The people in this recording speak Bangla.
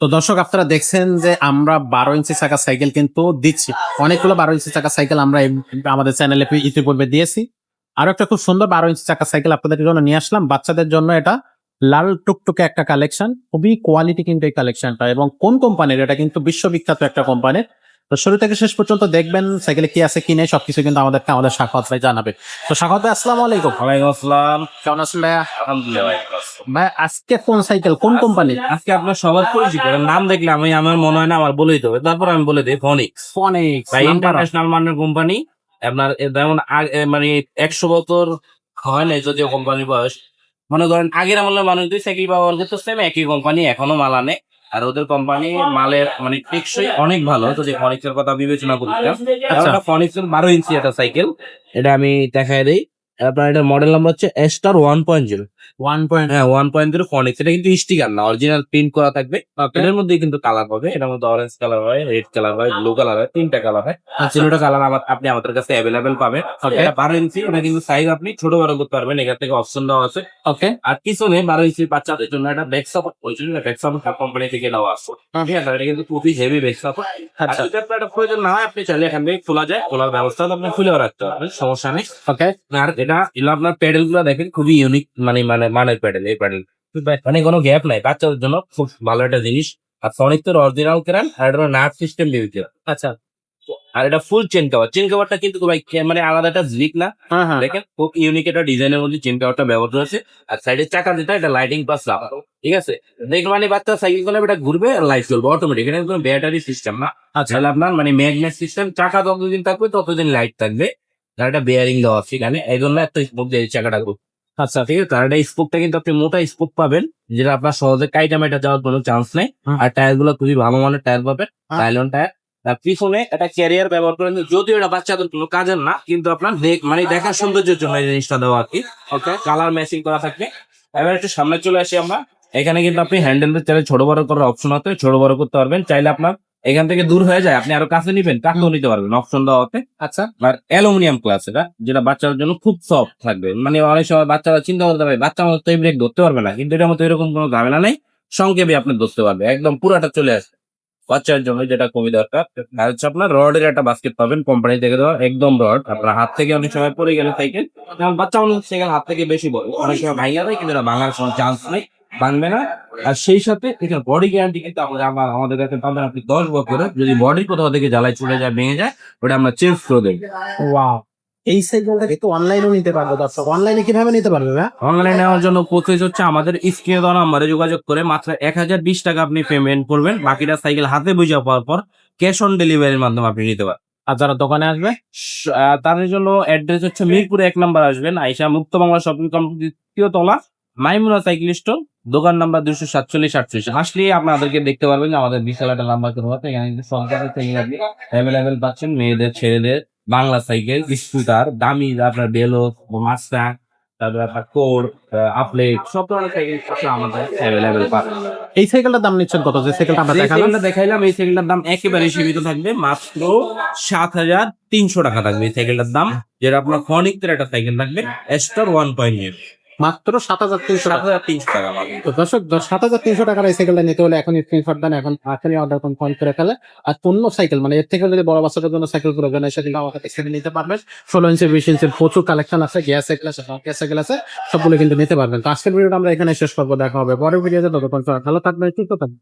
তো দর্শক আপনারা দেখছেন যে আমরা 12 ইঞ্চি চাকা সাইকেল কিন্তু দিচ্ছি। অনেকগুলো 12 ইঞ্চি চাকা সাইকেল আমরা আমাদের চ্যানেলে ইতিপূর্বে দিয়েছি। আরো একটা খুব সুন্দর 12 ইঞ্চি চাকা সাইকেল আপনাদের জন্য নিয়ে আসলাম। বাচ্চাদের জন্য এটা লাল টুকটুকে একটা কালেকশন, খুবই কোয়ালিটি কিন্তু এই কালেকশনটা, এবং কোন কোম্পানির, এটা কিন্তু বিশ্ববিখ্যাত একটা কোম্পানির। তো শুরু থেকে শেষ পর্যন্ত দেখবেন সাইকেলে কি আছে কি নেই সবকিছু কিন্তু আমাদের সাখাওয়াত ভাই জানাবে। তো সাখাওয়াত ভাই আসসালামু আলাইকুম। ওয়ালাইকুম আসসালাম। কেমন আছেন ভাইয়া? আলহামদুলিল্লাহ ভাই। ভাই আজকে কোন সাইকেল, কোন কোম্পানি? আজকে আপনার সবার পরিচিত নাম দেখলে আমার মনে হয় না আমার বলে দিতে হবে, তারপর আমি বলে দিই ফনিক্স। ফনিক্স ভাই ইন্টারন্যাশনাল মানের কোম্পানি। আপনার যেমন মানে 100 বছর হয় না যদিও কোম্পানির বয়স, মনে করেন আগের আমলের মানুষ দুই সাইকেল ব্যবহার করতো, সেম একই কোম্পানি এখনো মাল আনে। আর ওদের কোম্পানি মালের মানে টেকসই অনেক ভালো। যদি ফনিক্স এর কথা বিবেচনা করতাম, আচ্ছা। ফনিক্স এর 12 ইঞ্চি একটা সাইকেল, এটা আমি দেখাই দিই। আপনার এটা মডেল নাম্বার হচ্ছে এস্টার 1.0। 1 হ্যাঁ 1.0 ফনিক্স। এটা কিন্তু স্টিকার না, অরিজিনাল প্রিন্ট করা থাকবে। এটার মধ্যে কিন্তু কালার পাবে, এটার মধ্যে অরেঞ্জ কালার হয়, রেড কালার হয়, ব্লু কালার হয়, 3টা কালার হয়। তিনটা কালার আপনি আমাদের কাছে অ্যাভেলেবেল পাবেন। এটা 12 ইঞ্চি, এটা কিন্তু সাইজ আপনি ছোট বড় করতে পারবেন, এখান থেকে অপশন দেওয়া আছে। ওকে। আর পিছনে 12 ইঞ্চি বাচ্চাদের জন্য একটা ব্যাক সাপোর্ট, ওই জন্য ব্যাক সাপোর্ট কোম্পানি থেকে দেওয়া আছে। ঠিক আছে, এটা কিন্তু খুবই হেভি ব্যাক সাপোর্ট। আচ্ছা। যদি আপনার এটা প্রয়োজন না হয়, আপনি চাইলে এখান থেকে খোলা যায়, খোলার ব্যবস্থা আপনি খুলেও রাখতে পারবেন, সমস্যা নেই। ওকে। আর এটা আপনার প্যাডেল গুলো দেখেন খুবই ইউনিক, মানের প্যাডেল। এই প্যাডেল মানে কোনো গ্যাপ নাই, বাচ্চাদের জন্য খুব ভালো একটা জিনিস। আর সনিকের অরিজিনাল ক্রান, আর এটা নার্ভ সিস্টেম দিয়ে। আচ্ছা। আর এটা ফুল চেন কভার। চেন কভারটা কিন্তু ভাই মানে আলাদা একটা জিক না, হ্যাঁ হ্যাঁ। দেখেন খুব ইউনিক একটা ডিজাইনের মধ্যে চেন কভারটা ব্যবহার করেছে। আর সাইডের চাকা যেটা, এটা লাইটিং প্লাস রাবার, ঠিক আছে। দেখবেন মানে বাচ্চা সাইকেল করলে এটা ঘুরবে আর লাইট জ্বলবে অটোমেটিক। এটা কোনো ব্যাটারি সিস্টেম না। আচ্ছা। তাহলে আপনার মানে ম্যাগনেট সিস্টেম, চাকা যতদিন থাকবে ততদিন লাইট থাকবে। আর একটা বেয়ারিং দেওয়া আছে এখানে, এই জন্য একটা স্পোক দিয়ে চাকাটা ঘুরবে। আচ্ছা। ঠিক আছে, আর এটা স্পোকটা কিন্তু আপনি মোটা স্পোক পাবেন, যেটা আপনার সহজে কাইটা মাইটা যাওয়ার কোনো চান্স নেই। আর টায়ার গুলো খুবই ভালো মানের টায়ার পাবেন, নাইলন টায়ার। আর পিছনে একটা ক্যারিয়ার ব্যবহার করেন, যদিও এটা বাচ্চাদের কোনো কাজের না, কিন্তু আপনার মানে দেখার সৌন্দর্যের জন্য এই জিনিসটা দেওয়া আর কি। ওকে, কালার ম্যাচিং করা থাকবে। এবার একটু সামনে চলে আসি আমরা। এখানে কিন্তু আপনি হ্যান্ডেল চাইলে ছোট বড় করার অপশন আছে, ছোট বড় করতে পারবেন। চাইলে আপনার এখান থেকে দূর হয়ে যায়, আপনি আরো কাছে নিবেন, কাছেও নিতে পারবেন, অপশন দেওয়া আছে। আচ্ছা। আর অ্যালুমিনিয়াম ক্লাস এটা, যেটা বাচ্চাদের জন্য খুব সফট থাকবে। মানে অনেক সময় বাচ্চারা চিন্তা করতে পারে বাচ্চা মতো এই ব্রেক ধরতে পারবে না, কিন্তু এটার মতো এরকম কোনো ঝামেলা নেই, সংক্ষেপে আপনি ধরতে পারবে, একদম পুরাটা চলে আসে বাচ্চার জন্য, যেটা খুবই দরকার। আর হচ্ছে আপনার রডের একটা বাস্কেট পাবেন কোম্পানি থেকে দেওয়া, একদম রড। আপনার হাত থেকে অনেক সময় পড়ে গেলে সাইকেল, যেমন বাচ্চা মানুষ সাইকেল হাত থেকে বেশি বড়, অনেক সময় ভাঙা যায়, কিন্তু এটা ভাঙার কোনো চান্স নেই, ভাঙবে না। আর সেই সাথে এটার বডি গ্যারান্টি কিন্তু আমাদের কাছে পাবেন আপনি 10 বছরের। যদি বডি কোথাও থেকে জ্বালায় চলে যায়, ভেঙে যায়, ওটা আমরা চেঞ্জ করে দেবো। ওয়াও, এই সাইকেলটা কিন্তু অনলাইনেও নিতে পারবে দর্শক। অনলাইনে কিভাবে নিতে পারবে ভাই? অনলাইনে নেওয়ার জন্য প্রসেস হচ্ছে আমাদের স্ক্রিনে দেওয়া নাম্বারে যোগাযোগ করে মাত্র 1020 টাকা আপনি পেমেন্ট করবেন, বাকিটা সাইকেল হাতে বুঝে পাওয়ার পর ক্যাশ অন ডেলিভারির মাধ্যমে আপনি নিতে পারেন। আর যারা দোকানে আসবে তাদের জন্য অ্যাড্রেস হচ্ছে মিরপুরে 1 নম্বর আসবেন, আইসা মুক্ত বাংলা শপিং কমপ্লেক্স 3য় তলা, মাইমুনা সাইকেল স্টোর, দোকান নাম্বার 247-48। আসলে আপনাদেরকে দেখতে পারবেন যে আমাদের বিশাল একটা নাম্বার করে আছে, এখানে কিন্তু সরকারের সাইকেল আপনি অ্যাভেলেবেল পাচ্ছেন, মেয়েদের ছেলেদের বাংলা সাইকেল, স্কুটার, দামি আপনার বেলো, মাস্টার, তারপরে আপনার কোর, আপলেট, সব ধরনের সাইকেল আমাদের অ্যাভেলেবেল পাবেন। এই সাইকেলটার দাম নিচ্ছেন কত? যে সাইকেলটা আমরা যে দেখালাম। সাইকেলটা দেখাইলাম, এই সাইকেলটার দাম একেবারে সীমিত থাকবে, মাত্র 7,300 টাকা থাকবে এই সাইকেলটার দাম, যেটা আপনার ফনিক্সের একটা সাইকেল থাকবে এস্টার 1.0, মাত্র 7,300 টাকা। 7,300 টাকা পাবেন। তো দর্শক 7,300 টাকার এই সাইকেলটা নিতে হলে এখন স্ক্রিনশট দেন, এখন এখনই অর্ডার ফোন করে ফেলে। আর অন্য সাইকেল মানে এর থেকে যদি বড় বাচ্চাদের জন্য সাইকেল প্রয়োজন হয়, সেগুলো আমাদের থেকে নিতে পারবেন। 16 ইঞ্চি 20 ইঞ্চির প্রচুর কালেকশন আছে, গ্যাস সাইকেল আছে, গ্যাস সাইকেল আছে, সবগুলো কিন্তু নিতে পারবেন। তো আজকের ভিডিওটা আমরা এখানে শেষ করবো, দেখা হবে পরের ভিডিওতে। ততক্ষণ ভালো থাকবেন, সুস্থ থাকবেন।